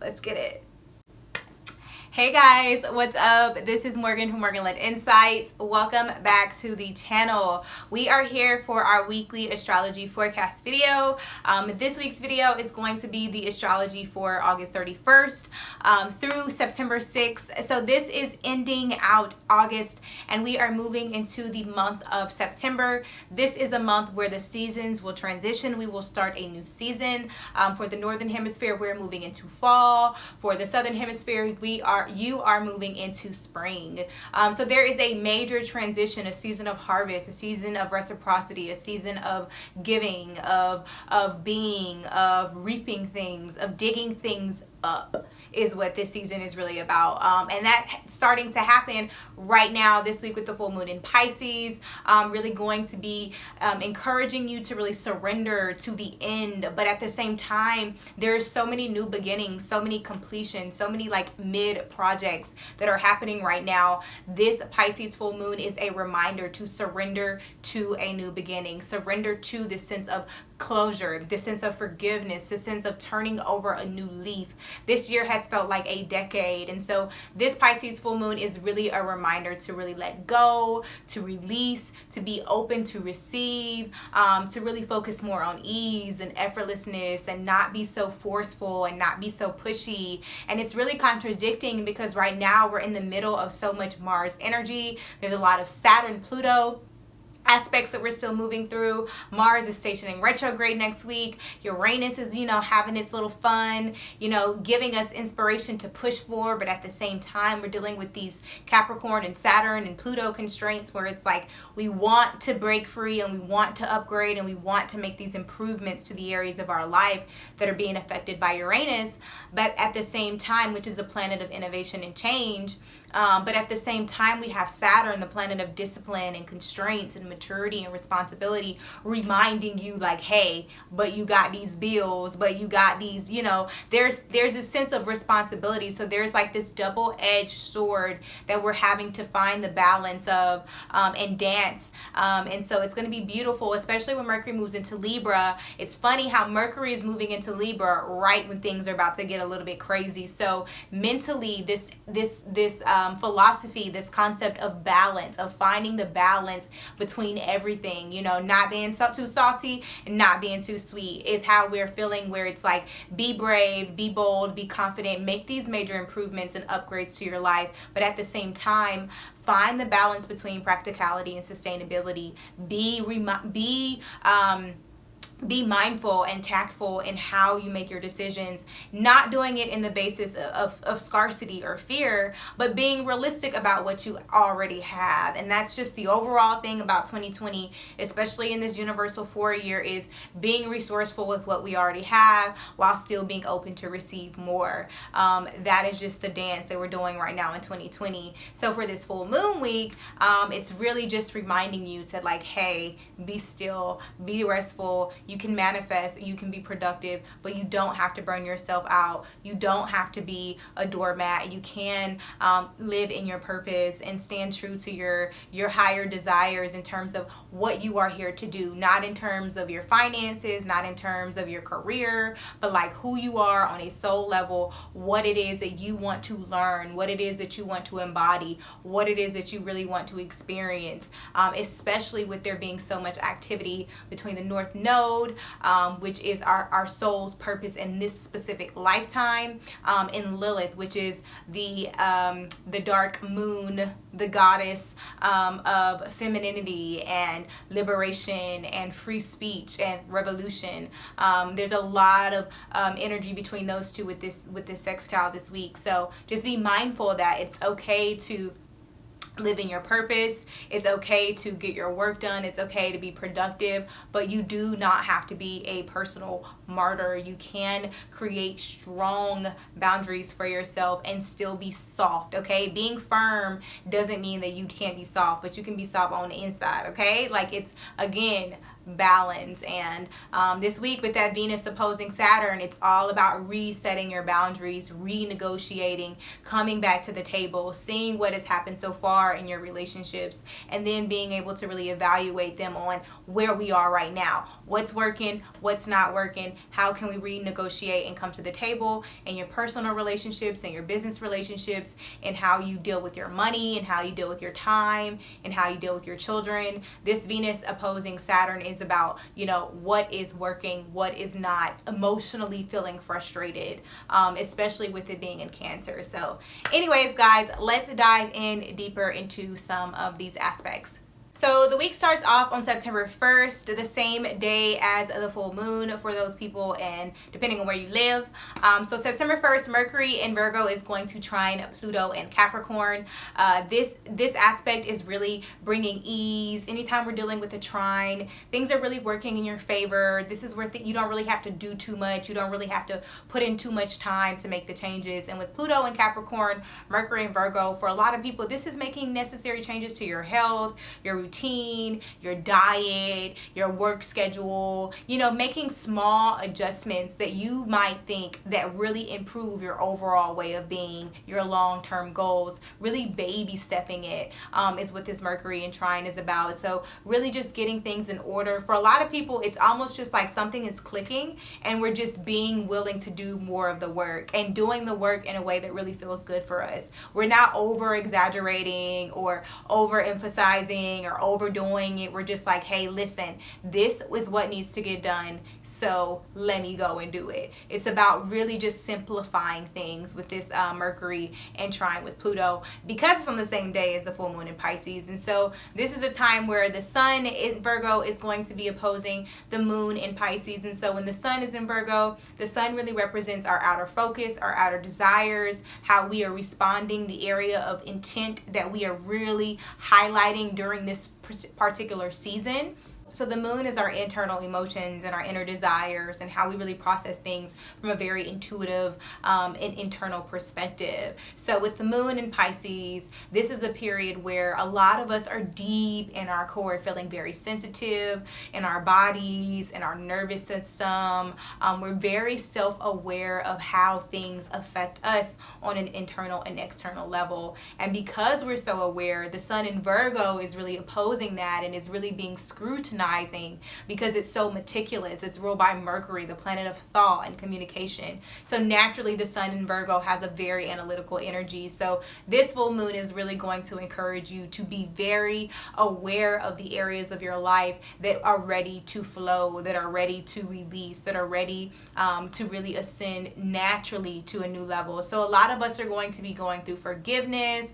Let's get it. Hey guys, what's up? This is Morgan from MorganLett Insights. Welcome back to the channel. We are here for our weekly astrology forecast video. This week's video is going to be the astrology for August 31st through September 6th. So this is ending out August and we are moving into the month of September. This is a month where the seasons will transition. We will start a new season. For the Northern Hemisphere, we're moving into fall. For the Southern Hemisphere, you are moving into spring. So there is a major transition, a season of harvest, a season of reciprocity, a season of giving, of being, of reaping things, of digging things up is what this season is really about. And that's starting to happen right now this week with the full moon in Pisces. Really going to be encouraging you to really surrender to the end, but at the same time there's so many new beginnings, so many completions, so many like mid projects that are happening right now. This Pisces full moon is a reminder to surrender to a new beginning, surrender to this sense of closure, this sense of forgiveness, this sense of turning over a new leaf. This year has felt like a decade, and so this Pisces full moon is really a reminder to really let go, to release, to be open to receive, to really focus more on ease and effortlessness and not be so forceful and not be so pushy. And it's really contradicting because right now we're in the middle of so much Mars energy. There's a lot of Saturn, Pluto aspects that we're still moving through. Mars is stationing retrograde next week. Uranus is, having its little fun, giving us inspiration to push forward, but at the same time we're dealing with these Capricorn and Saturn and Pluto constraints where it's like we want to break free and we want to upgrade and we want to make these improvements to the areas of our life that are being affected by Uranus, but at the same time, which is a planet of innovation and change, but at the same time we have Saturn, the planet of discipline and constraints and maturity and responsibility, reminding you like, hey, but you got these bills, but you got these, there's a sense of responsibility. So there's like this double-edged sword that we're having to find the balance of and dance. And so it's going to be beautiful, especially when Mercury moves into Libra. It's funny how Mercury is moving into Libra right when things are about to get a little bit crazy. So mentally, this philosophy, this concept of balance, of finding the balance between everything, not being too salty and not being too sweet is how we're feeling, where it's like, be brave, be bold, be confident, make these major improvements and upgrades to your life, but at the same time find the balance between practicality and sustainability. Be mindful and tactful in how you make your decisions, not doing it in the basis of scarcity or fear, but being realistic about what you already have. And that's just the overall thing about 2020, especially in this universal 4-year, is being resourceful with what we already have while still being open to receive more. That is just the dance that we're doing right now in 2020. So for this full moon week, it's really just reminding you to like, hey, be still, be restful. You can manifest, you can be productive, but you don't have to burn yourself out. You don't have to be a doormat. You can live in your purpose and stand true to your higher desires in terms of what you are here to do, not in terms of your finances, not in terms of your career, but like who you are on a soul level, what it is that you want to learn, what it is that you want to embody, what it is that you really want to experience, especially with there being so much activity between the North Node, which is our soul's purpose in this specific lifetime, in Lilith, which is the dark moon, the goddess of femininity and liberation and free speech and revolution. There's a lot of energy between those two with this sextile this week. So just be mindful that it's okay to live in your purpose. It's okay to get your work done. It's okay to be productive, but you do not have to be a personal martyr. You can create strong boundaries for yourself and still be soft, okay? Being firm doesn't mean that you can't be soft, but you can be soft on the inside, okay? Like, it's, again, balance. And this week with that Venus opposing Saturn, it's all about resetting your boundaries, renegotiating, coming back to the table, seeing what has happened so far in your relationships, and then being able to really evaluate them on where we are right now. What's working, what's not working, how can we renegotiate and come to the table in your personal relationships and your business relationships, and how you deal with your money and how you deal with your time and how you deal with your children. This Venus opposing Saturn is about, what is working, what is not, emotionally feeling frustrated, especially with it being in Cancer. So anyways, guys, let's dive in deeper into some of these aspects. So the week starts off on September 1st, the same day as the full moon for those people and depending on where you live. So September 1st, Mercury in Virgo is going to trine Pluto in Capricorn. This aspect is really bringing ease. Anytime we're dealing with a trine, things are really working in your favor. This is where you don't really have to do too much. You don't really have to put in too much time to make the changes. And with Pluto in Capricorn, Mercury in Virgo, for a lot of people, this is making necessary changes to your health, your routine, your diet, your work schedule, making small adjustments that you might think that really improve your overall way of being, your long-term goals. Really baby stepping it is what this Mercury in trine is about. So really just getting things in order. For a lot of people, it's almost just like something is clicking and we're just being willing to do more of the work and doing the work in a way that really feels good for us. We're not over exaggerating or overemphasizing or overdoing it. We're just like, hey, listen, this is what needs to get done, so let me go and do it. It's about really just simplifying things with this Mercury and trine with Pluto, because it's on the same day as the full moon in Pisces. And so this is a time where the sun in Virgo is going to be opposing the moon in Pisces. And so when the sun is in Virgo, the sun really represents our outer focus, our outer desires, how we are responding, the area of intent that we are really highlighting during this particular season. So the moon is our internal emotions and our inner desires and how we really process things from a very intuitive and internal perspective. So with the moon in Pisces, this is a period where a lot of us are deep in our core, feeling very sensitive in our bodies and our nervous system. We're very self-aware of how things affect us on an internal and external level. And because we're so aware, the sun in Virgo is really opposing that and is really being scrutinized because it's so meticulous. It's ruled by Mercury, the planet of thought and communication. So naturally, the sun in Virgo has a very analytical energy. So this full moon is really going to encourage you to be very aware of the areas of your life that are ready to flow, that are ready to release, that are ready to really ascend naturally to a new level. So a lot of us are going to be going through forgiveness,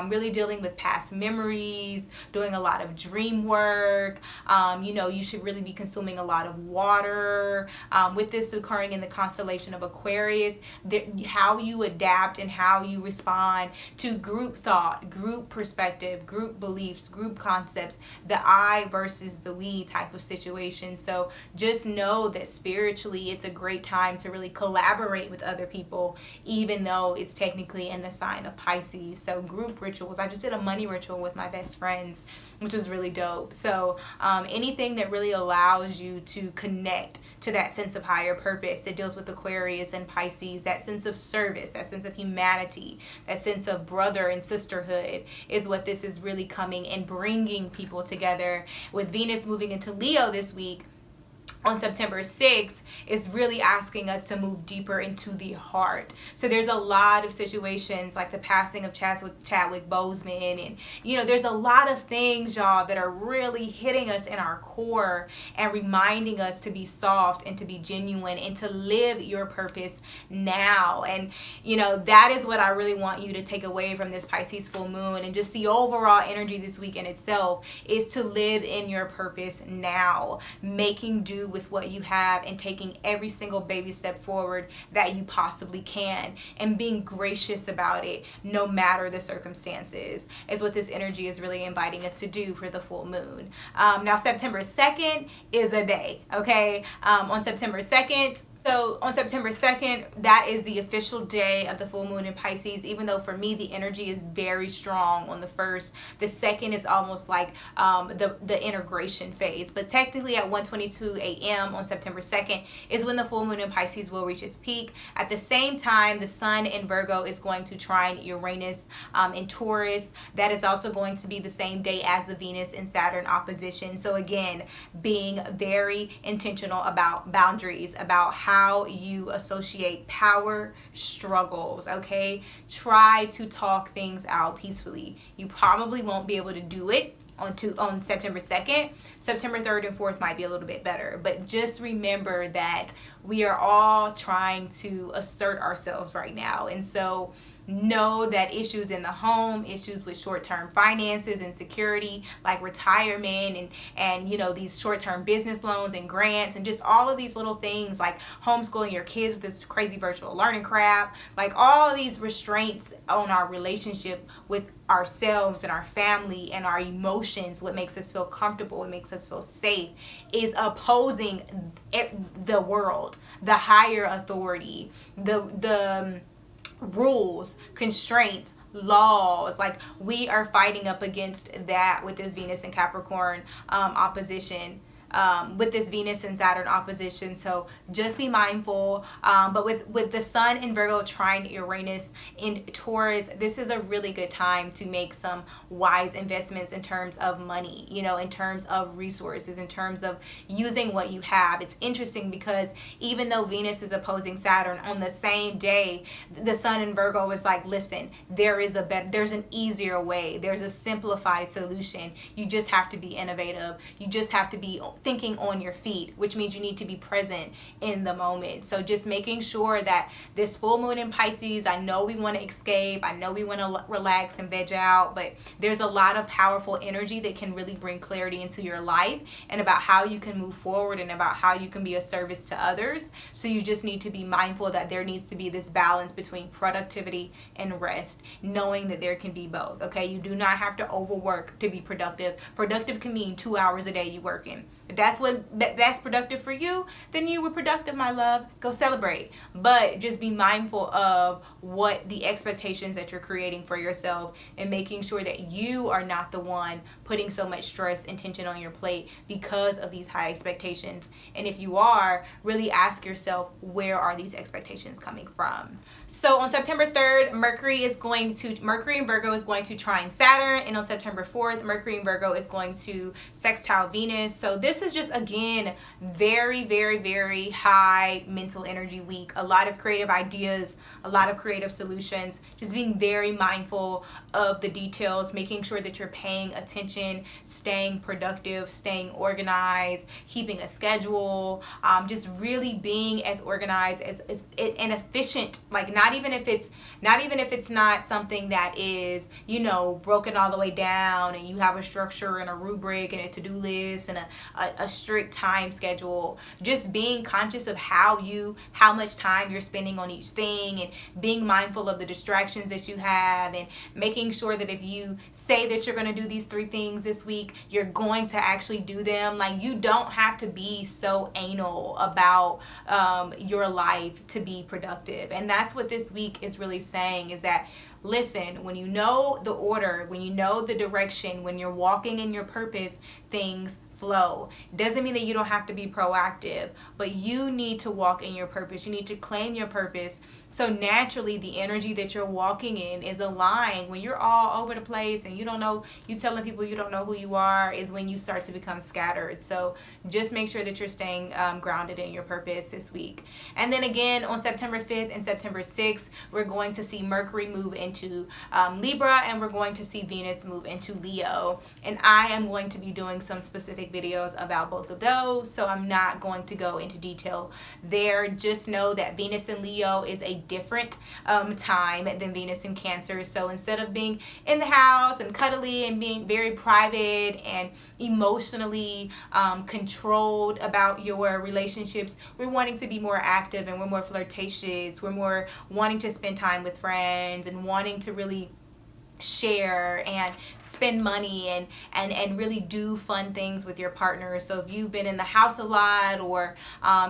really dealing with past memories, doing a lot of dream work. You should really be consuming a lot of water. With this occurring in the constellation of Aquarius, how you adapt and how you respond to group thought, group perspective, group beliefs, group concepts, the I versus the we type of situation. So just know that spiritually, it's a great time to really collaborate with other people, even though it's technically in the sign of Pisces. So group rituals. I just did a money ritual with my best friends, which was really dope. So anything that really allows you to connect to that sense of higher purpose that deals with Aquarius and Pisces, that sense of service, that sense of humanity, that sense of brother and sisterhood is what this is really coming and bringing people together. With Venus moving into Leo this week, on September 6th, is really asking us to move deeper into the heart. So there's a lot of situations like the passing of Chadwick Boseman, and there's a lot of things, y'all, that are really hitting us in our core and reminding us to be soft and to be genuine and to live your purpose now. And that is what I really want you to take away from this Pisces full moon, and just the overall energy this week in itself is to live in your purpose now, making do with what you have and taking every single baby step forward that you possibly can, and being gracious about it no matter the circumstances is what this energy is really inviting us to do for the full moon. Now September 2nd is a day, okay? On September 2nd, So on September 2nd, that is the official day of the full moon in Pisces, even though for me the energy is very strong on the 1st. The 2nd is almost like the integration phase. But technically at 1:22 a.m. on September 2nd is when the full moon in Pisces will reach its peak. At the same time, the sun in Virgo is going to trine Uranus in Taurus. That is also going to be the same day as the Venus and Saturn opposition. So again, being very intentional about boundaries, about how you associate power struggles, okay? Try to talk things out peacefully. You probably won't be able to do it on September 2nd. September 3rd and 4th might be a little bit better, but just remember that we are all trying to assert ourselves right now. And so know that issues in the home, issues with short-term finances and security, like retirement and you know, these short-term business loans and grants and just all of these little things, like homeschooling your kids with this crazy virtual learning crap, like all of these restraints on our relationship with ourselves and our family and our emotions, what makes us feel comfortable, what makes us feel safe, is opposing the world, the higher authority, the rules, constraints, laws. Like, we are fighting up against that with this Venus and Capricorn opposition, with this Venus and Saturn opposition. So just be mindful. But with the sun in Virgo trine Uranus in Taurus, this is a really good time to make some wise investments in terms of money, you know, in terms of resources, in terms of using what you have. It's interesting because even though Venus is opposing Saturn on the same day, the sun in Virgo is like, listen, there's an easier way. There's a simplified solution. You just have to be innovative. You just have to be thinking on your feet, which means you need to be present in the moment. So just making sure that this full moon in Pisces, I know we want to escape, I know we want to relax and veg out, but there's a lot of powerful energy that can really bring clarity into your life and about how you can move forward and about how you can be a service to others. So you just need to be mindful that there needs to be this balance between productivity and rest, knowing that there can be both. Okay, you do not have to overwork to be productive. Productive can mean 2 hours a day you working. If that's productive for you, then you were productive, my love. Go celebrate. But just be mindful of what the expectations that you're creating for yourself and making sure that you are not the one putting so much stress and tension on your plate because of these high expectations. And if you are, really ask yourself, where are these expectations coming from? So on September 3rd, Mercury in Virgo is going to trine Saturn, and on September 4th, Mercury in Virgo is going to sextile Venus. So this is just, again, very, very, very high mental energy week. A lot of creative ideas, a lot of creative solutions, just being very mindful of the details, making sure that you're paying attention, staying productive, staying organized, keeping a schedule, just really being as organized as and efficient. Like, not even if it's not something that is, you know, broken all the way down and you have a structure and a rubric and a to-do list and a strict time schedule. Just being conscious of how much time you're spending on each thing, and being mindful of the distractions that you have, and making sure that if you say that you're going to do these 3 things this week, you're going to actually do them. Like, you don't have to be so anal about your life to be productive. And that's what this week is really saying, is that, listen, when you know the order, when you know the direction, when you're walking in your purpose, things flow. Doesn't mean that you don't have to be proactive, but you need to walk in your purpose. You need to claim your purpose. So naturally, the energy that you're walking in is aligned. When you're all over the place and you telling people you don't know who you are, is when you start to become scattered. So just make sure that you're staying grounded in your purpose this week. And then again, on September 5th and September 6th, we're going to see Mercury move into Libra, and we're going to see Venus move into Leo. And I am going to be doing some specific videos about both of those, so I'm not going to go into detail there. Just know that Venus in Leo is a different time than Venus in Cancer. So instead of being in the house and cuddly and being very private and emotionally controlled about your relationships, we're wanting to be more active, and we're more flirtatious. We're more wanting to spend time with friends and wanting to really share and spend money and really do fun things with your partner. So if you've been in the house a lot, or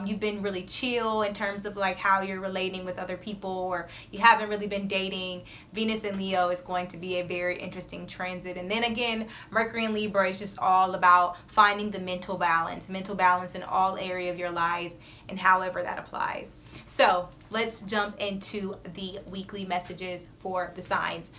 you've been really chill in terms of like how you're relating with other people, or you haven't really been dating, Venus in Leo is going to be a very interesting transit. And then again, Mercury in Libra is just all about finding the mental balance in all area of your lives and however that applies. So let's jump into the weekly messages for the signs.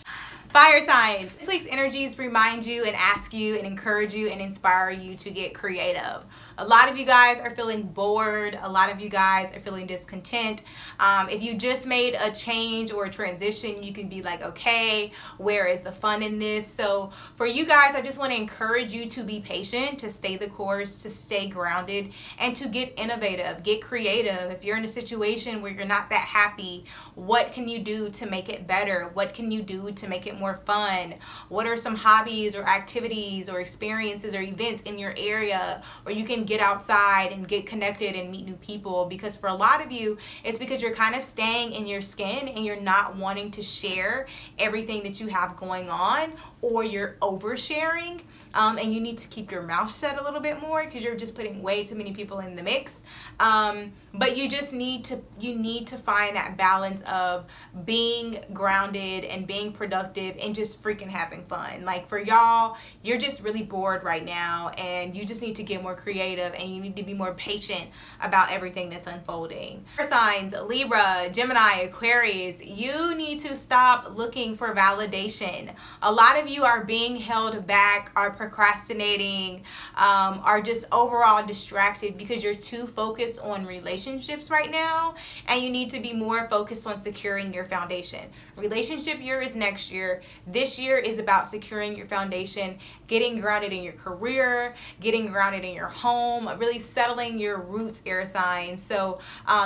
Fire signs. This week's energies remind you and ask you and encourage you and inspire you to get creative. A lot of you guys are feeling bored. A lot of you guys are feeling discontent. If you just made a change or a transition, you can be like, okay, where is the fun in this? So for you guys, I just want to encourage you to be patient, to stay the course, to stay grounded, and to get innovative, get creative. If you're in a situation where you're not that happy, what can you do to make it better? What can you do to make it more fun? What are some hobbies or activities or experiences or events in your area where you can get outside and get connected and meet new people? Because for a lot of you, it's because you're kind of staying in your skin and you're not wanting to share everything that you have going on, or you're oversharing, and you need to keep your mouth shut a little bit more because you're just putting way too many people in the mix. But you just need to find that balance of being grounded and being productive and just freaking having fun. Like for y'all, you're just really bored right now and you just need to get more creative and you need to be more patient about everything that's unfolding. Signs, Libra, Gemini, Aquarius, you need to stop looking for validation. A lot of you are being held back, are procrastinating, are just overall distracted because you're too focused on relationships right now, and you need to be more focused on securing your foundation. Relationship year is next year. This year is about securing your foundation, getting grounded in your career, getting grounded in your home, really settling your roots, air signs. So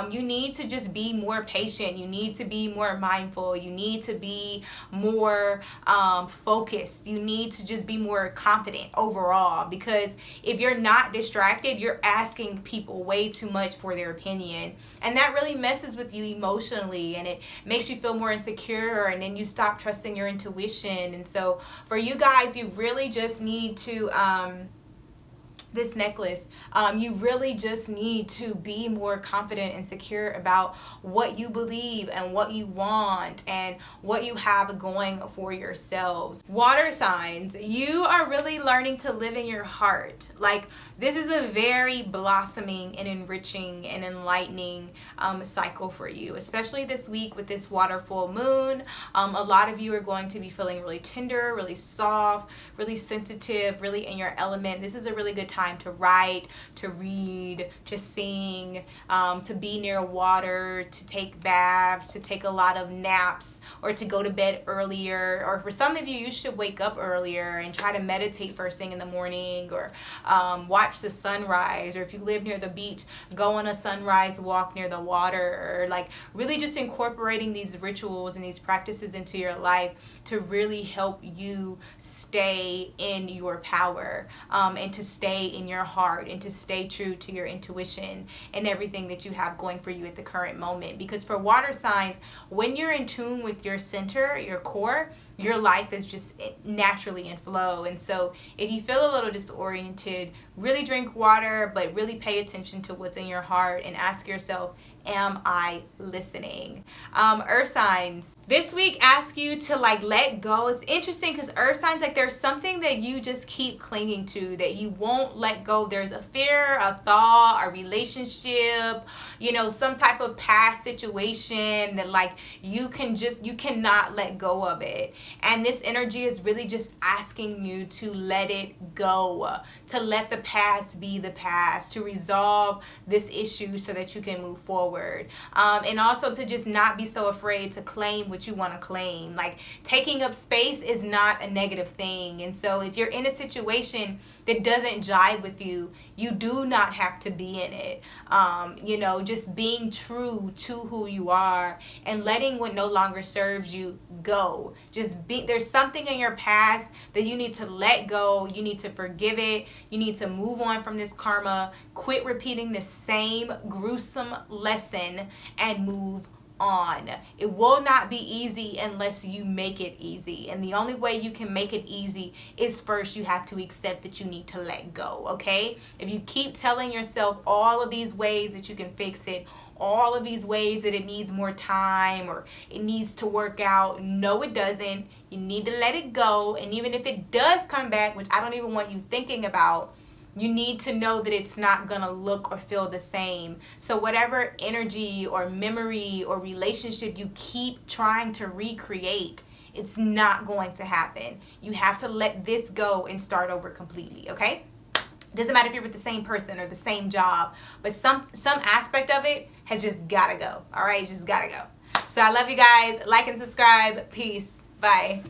you need to just be more patient. You need to be more mindful. You need to be more focused. You need to just be more confident overall, because if you're not distracted, you're asking people way too much for their opinion, and that really messes with you emotionally, and it makes you feel more insecure, and then you stop trusting your intuition. And so for you guys, you really just need to this necklace, you really just need to be more confident and secure about what you believe and what you want and what you have going for yourselves. Water signs, you are really learning to live in your heart. Like, this is a very blossoming and enriching and enlightening cycle for you, especially this week with this water full moon. A lot of you are going to be feeling really tender, really soft, really sensitive, really in your element. This is a really good time to write, to read, to sing, to be near water, to take baths, to take a lot of naps, or to go to bed earlier. Or for some of you, you should wake up earlier and try to meditate first thing in the morning, or watch the sunrise. Or if you live near the beach, go on a sunrise walk near the water, or like really just incorporating these rituals and these practices into your life to really help you stay in your power, and to stay in your heart, and to stay true to your intuition and everything that you have going for you at the current moment. Because for water signs, when you're in tune with your center, your core, your life is just naturally in flow. And so if you feel a little disoriented, really drink water, but really pay attention to what's in your heart and ask yourself, am I listening? Earth signs, this week ask you to like let go. It's interesting because earth signs, like there's something that you just keep clinging to that you won't let go. There's a fear, a thought, a relationship, you know, some type of past situation that like you cannot let go of it. And this energy is really just asking you to let it go, to let the past be the past, to resolve this issue so that you can move forward. And also to just not be so afraid to claim what you want to claim. Like, taking up space is not a negative thing. And so if you're in a situation that doesn't jive with you, you do not have to be in it. You know, just being true to who you are and letting what no longer serves you go. There's something in your past that you need to let go. You need to forgive it. You need to move on from this karma. Quit repeating the same gruesome lesson and move on. It will not be easy unless you make it easy. And the only way you can make it easy is first you have to accept that you need to let go, okay? If you keep telling yourself all of these ways that you can fix it, all of these ways that it needs more time or it needs to work out, no, it doesn't. You need to let it go. And even if it does come back, which I don't even want you thinking about, you need to know that it's not going to look or feel the same. So whatever energy or memory or relationship you keep trying to recreate, it's not going to happen. You have to let this go and start over completely, okay? Doesn't matter if you're with the same person or the same job, but some aspect of it has just got to go, all right? Just got to go. So I love you guys. Like and subscribe. Peace. Bye.